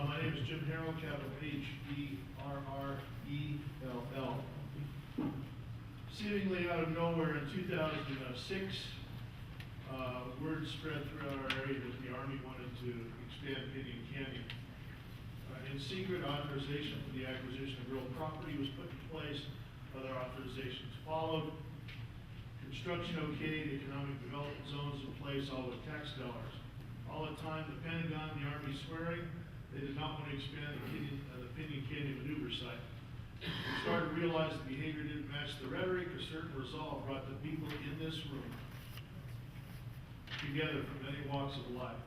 My name is Jim Herrell, capital H-E-R-R-E-L-L. Seemingly out of nowhere in 2006, word spread throughout our area that the Army wanted to expand Pinon Canyon. In secret, authorization for the acquisition of real property was put in place. Other authorizations followed. Construction okayed, economic development zones in place, all with tax dollars. All the time, the Pentagon, the Army swearing they did not want to expand the Pinon Canyon Maneuver Site. We started to realize the behavior didn't match the rhetoric. A certain resolve brought the people in this room together from many walks of life.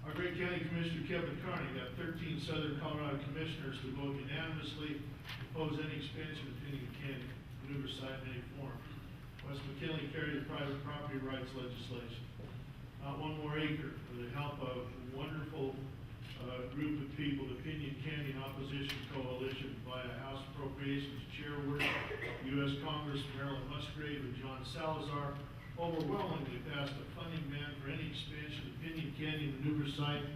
Our great county commissioner, Kevin Carney, got 13 Southern Colorado commissioners to vote unanimously to oppose any expansion of Pinon Canyon Maneuver Site in any form. West McKinley carried the private property rights legislation. Not1MoreAcre, with the help of a wonderful group of people, the Pinon Canyon Opposition Coalition, via House Appropriations Chairwoman, U.S. Congressman Marilyn Musgrave and John Salazar, overwhelmingly passed a funding ban for any expansion of Pinon Canyon Maneuver Site,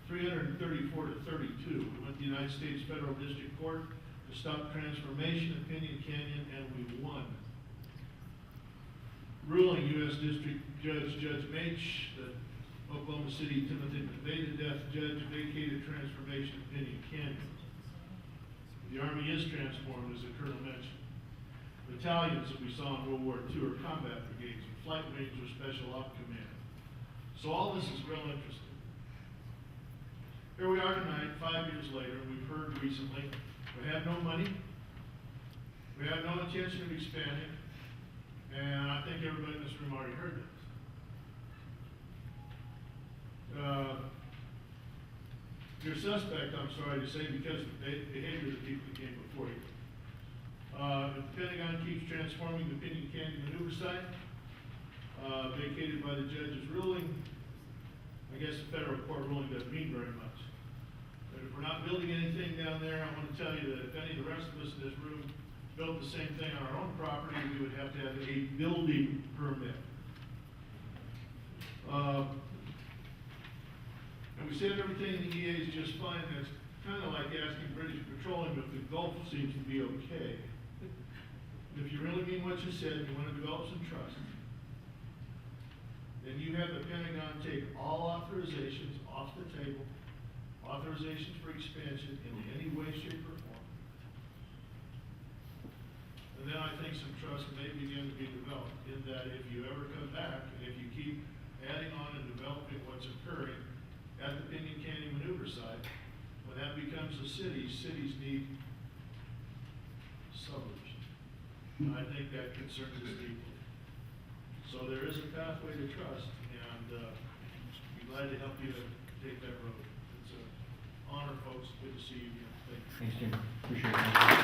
334 to 32. We went to the United States Federal District Court to stop transformation of Pinon Canyon, and we won. Ruling U.S. District Judge Matsch, the Oklahoma City Timothy McVeigh death judge, vacated transformation of Pinon Canyon. The Army is transformed, as the Colonel mentioned. Battalions that we saw in World War II are combat brigades, and flight wings are special op command. So all this is real interesting. Here we are tonight, 5 years later, and we've heard recently, we have no money, we have no intention of expanding, and I think everybody in this room already heard this. You're suspect, I'm sorry to say, because of the behavior of the people that came before you. If the Pentagon keeps transforming the Pinon Canyon Maneuver Site, vacated by the judge's ruling, I guess the federal court ruling doesn't mean very much. But if we're not building anything down there, I want to tell you that if any of the rest of us in this room built the same thing on our own property, we would have to have a building permit. And we said everything in the EA is just fine. That's kind of like asking British Petroleum if the Gulf seems to be okay. If you really mean what you said, you want to develop some trust, then you have the Pentagon take all authorizations off the table, authorizations for expansion in any way, shape, or form. And then I think some trust may begin to be developed in that if you ever come back, and if you keep adding on and developing what's occurring at the Pinon Canyon Maneuver Site, when that becomes a city, cities need suburbs. And I think that concerns us deeply. So there is a pathway to trust, and be glad to help you to take that road. It's an honor, folks. Good to see you again. Thank you. Thanks, Jim. Appreciate it.